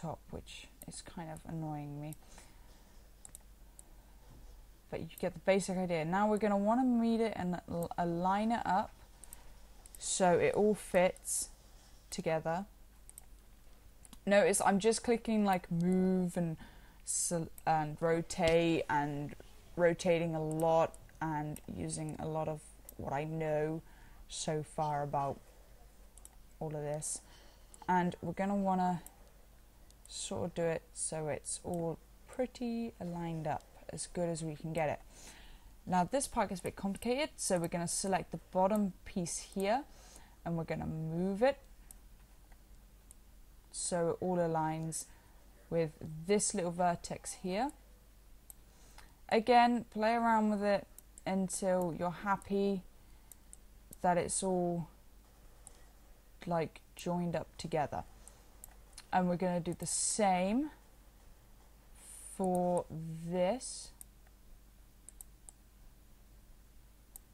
top, which is kind of annoying me. But you get the basic idea. Now we're going to want to meet it and align it up so it all fits together. Notice I'm just clicking like move and rotate, and rotating a lot and using a lot of what I know so far about all of this. And we're going to want to sort of do it so it's all pretty aligned up, as good as we can get it. Now this part gets a bit complicated, so we're going to select the bottom piece here and we're going to move it so it all aligns with this little vertex here. Again, play around with it until you're happy that it's all like joined up together. And we're going to do the same for this,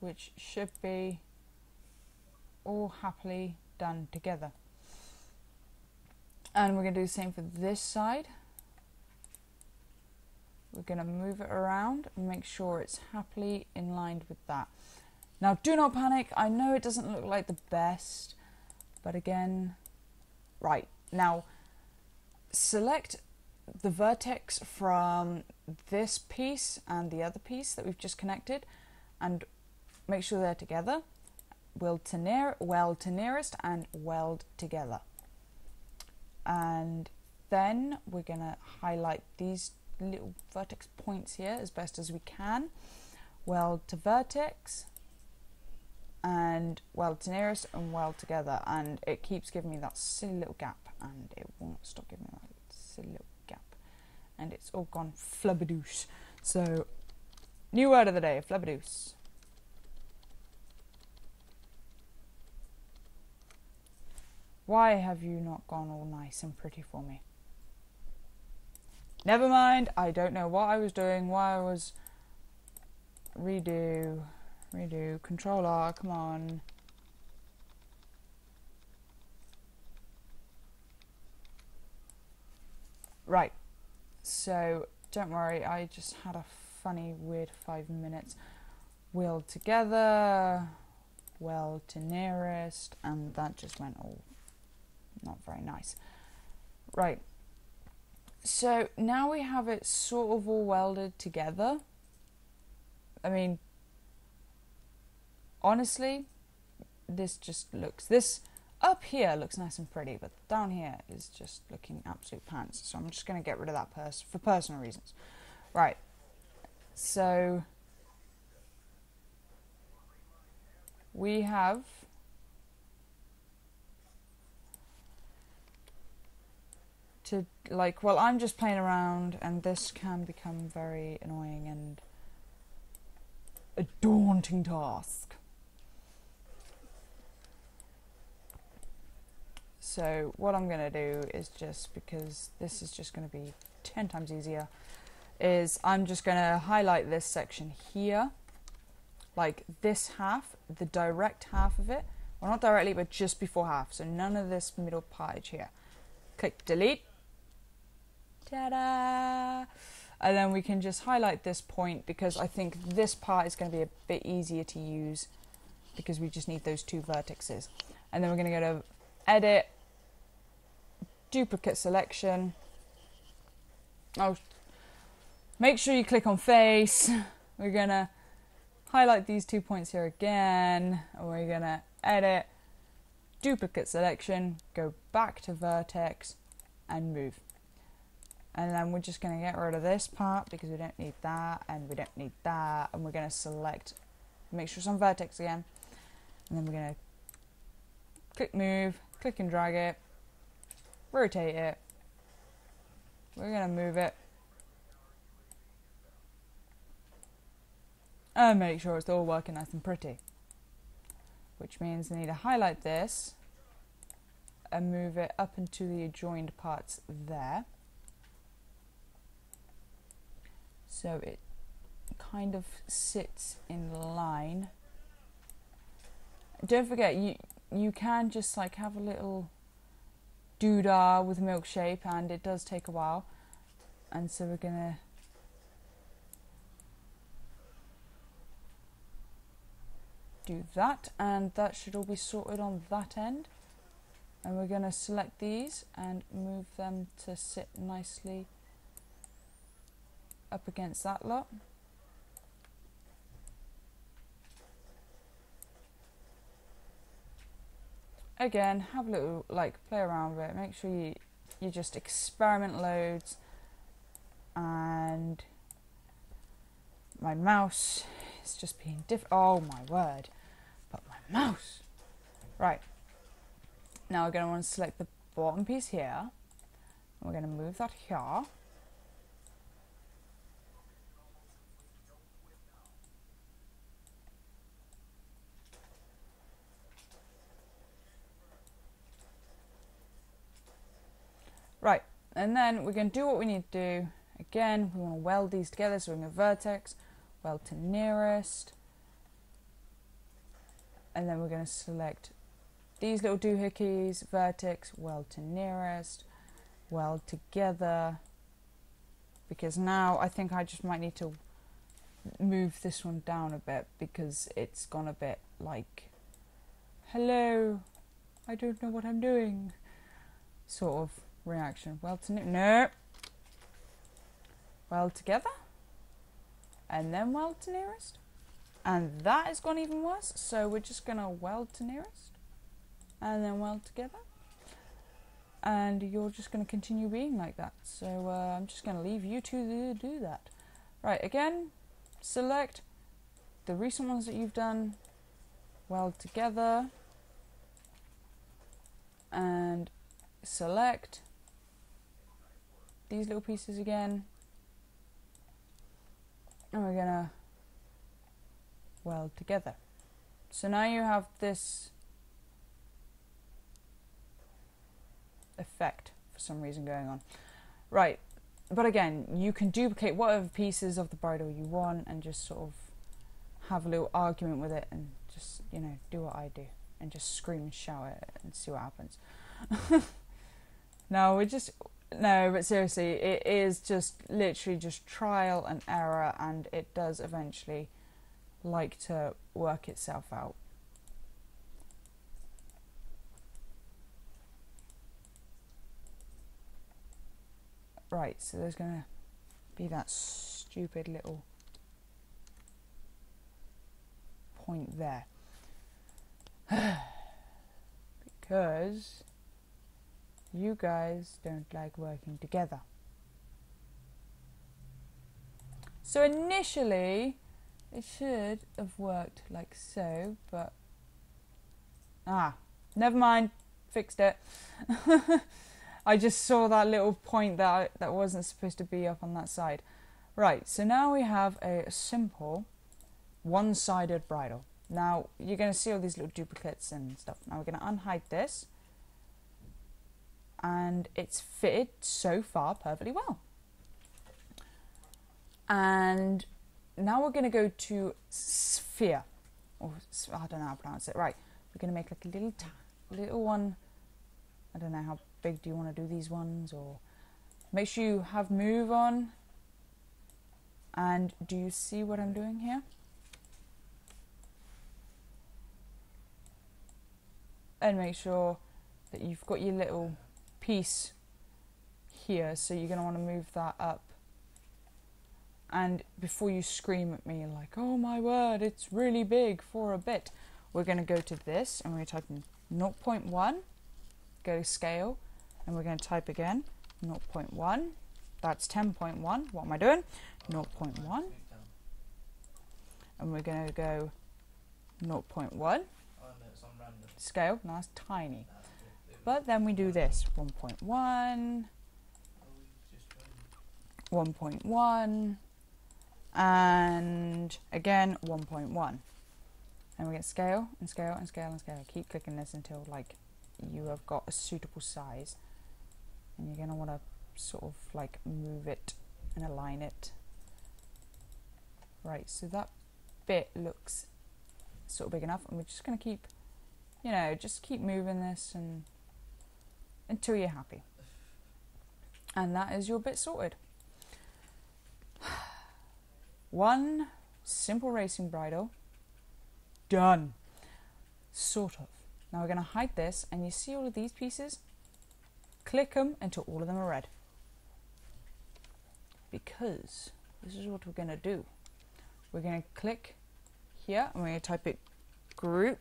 which should be all happily done together. And we're going to do the same for this side. We're going to move it around and make sure it's happily in line with that. Now do not panic, I know it doesn't look like the best, but again, right, now select the vertex from this piece and the other piece that we've just connected and make sure they're together. Weld to nearest and weld together. And then we're going to highlight these little vertex points here as best as we can. Weld to vertex and weld to nearest and weld together. And it keeps giving me that silly little gap, and it won't stop giving me that silly little gap. And it's all gone flubbadoos. So, new word of the day, flubbadoos. Why have you not gone all nice and pretty for me? Never mind, I don't know what I was doing, why I was... Redo, Control R, come on. Right, so don't worry, I just had a funny, weird 5 minutes. Weld together, weld to nearest, and that just went all not very nice. Right, so now we have it sort of all welded together. I mean, honestly, this up here looks nice and pretty, but down here is just looking absolute pants. So I'm just going to get rid of that for personal reasons. Right, so we have to, like, well, I'm just playing around, and this can become very annoying and a daunting task. So what I'm going to do is, just because this is just going to be 10 times easier, is I'm just going to highlight this section here, like this half, the direct half of it, well, not directly, but just before half, so none of this middle part here. Click delete. Ta-da! And then we can just highlight this point, because I think this part is going to be a bit easier to use because we just need those two vertices. And then we're going to go to edit, duplicate selection. Oh, make sure you click on face. We're going to highlight these 2 points here again, and we're going to edit, duplicate selection, go back to vertex and move. And then we're just going to get rid of this part because we don't need that and we don't need that. And we're going to select, make sure it's on vertex again. And then we're going to click move, click and drag it, rotate it. We're going to move it. And make sure it's all working nice and pretty. Which means I need to highlight this and move it up into the adjoined parts there. So it kind of sits in line. Don't forget, you can just like have a little doodah with milk shape, and it does take a while. And so we're gonna do that, and that should all be sorted on that end. And we're gonna select these and move them to sit nicely up against that lot. Again, have a little, like, play around with it. Make sure you just experiment loads. And my mouse is just being oh my word, but my mouse. Right, now we're going to want to select the bottom piece here. We're going to move that here. Right, and then we're going to do what we need to do. Again, we want to weld these together, so we're going to vertex, weld to nearest, and then we're going to select these little doohickeys, vertex, weld to nearest, weld together, because now I think I just might need to move this one down a bit because it's gone a bit like, hello, I don't know what I'm doing, sort of reaction. Weld to no. Weld together, and then weld to nearest, and that has gone even worse. So we're just gonna weld to nearest, and then weld together, and you're just gonna continue being like that. So I'm just gonna leave you to do that. Right, again, select the recent ones that you've done, weld together, and select these little pieces again, and we're gonna weld together. So now you have this effect for some reason going on. Right, but again, you can duplicate whatever pieces of the bridle you want and just sort of have a little argument with it and just, you know, do what I do and just scream and shout at it and see what happens. No, but seriously, it is just literally just trial and error, and it does eventually like to work itself out. Right, so there's going to be that stupid little point there. Because you guys don't like working together. So initially it should have worked like so, but never mind, fixed it. I just saw that little point that wasn't supposed to be up on that side. Right, so now we have a simple one-sided bridle. Now you're going to see all these little duplicates and stuff. Now we're going to unhide this, and it's fitted so far perfectly well. And now we're going to go to sphere, or I don't know how to pronounce it. Right, we're going to make like a little one. I don't know how big do you want to do these ones, or make sure you have move on. And do you see what I'm doing here? And make sure that you've got your little piece here, so you're going to want to move that up. And before you scream at me like, oh my word, it's really big for a bit, we're going to go to this and we're going to type in 0.1, go to scale, and we're going to type again 0.1, that's 10.1, what am I doing? 0.1, and we're going to go 0.1, scale, now it's tiny, but then we do this, 1.1, 1.1, and again 1.1, and we get scale and scale and scale and scale. Keep clicking this until like you have got a suitable size, and you're going to want to sort of like move it and align it. Right, so that bit looks sort of big enough, and we're just going to keep, you know, just keep moving this and until you're happy. And that is your bit sorted. One simple racing bridle. Done. Sort of. Now we're going to hide this, and you see all of these pieces? Click them until all of them are red. Because this is what we're going to do. We're going to click here, and we're going to type it group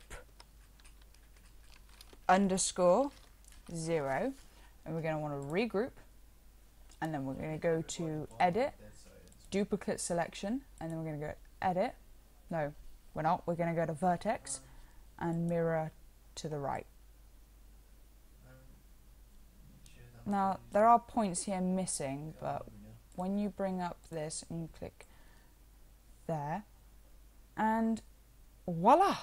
_0, and we're going to want to regroup, and then we're going to go to edit, duplicate selection, and then we're going to go edit. No, we're not. We're going to go to vertex and mirror to the right. Now there are points here missing, but when you bring up this and you click there, and voila!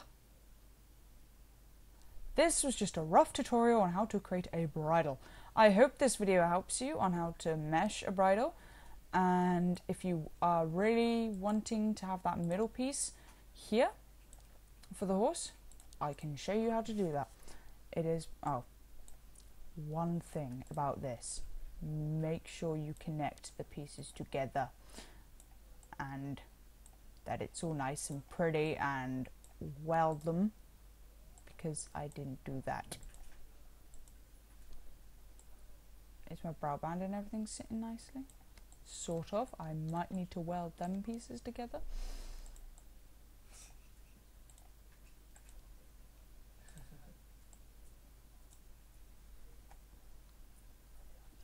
This was just a rough tutorial on how to create a bridle. I hope this video helps you on how to mesh a bridle, and if you are really wanting to have that middle piece here for the horse, I can show you how to do that. It is, one thing about this, make sure you connect the pieces together and that it's all nice and pretty, and weld them, because I didn't do that. Is my brow band and everything sitting nicely? Sort of. I might need to weld them pieces together.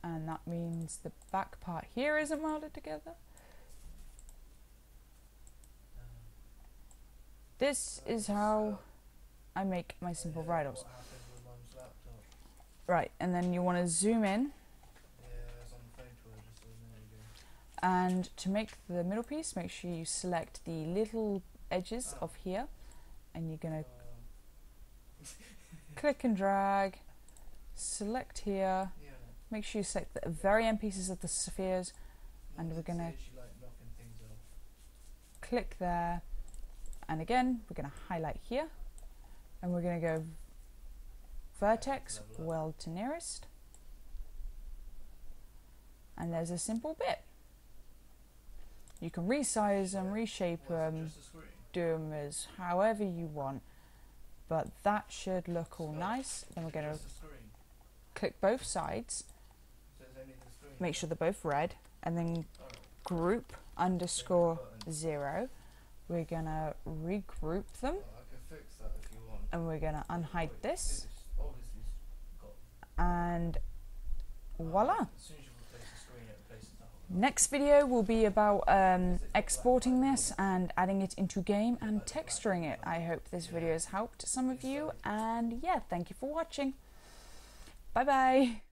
And that means the back part here isn't welded together. This is how I make my simple bridles. Right, and then you want to zoom in. And to make the middle piece, make sure you select the little edges of here, and you're going to click and drag, select here, make sure you select the very end pieces of the spheres, and we're going to click there, and again we're going to highlight here, and we're going to go vertex, weld to nearest, and there's a simple bit. You can resize them, reshape them, do them as however you want, but that should look all nice. Then we're going to click both sides, make sure they're both red, and then group _0. We're going to regroup them, and we're going to unhide this, and voila! Next video will be about exporting this and adding it into game and texturing it. I hope this video has helped some of you, and yeah, thank you for watching. Bye bye!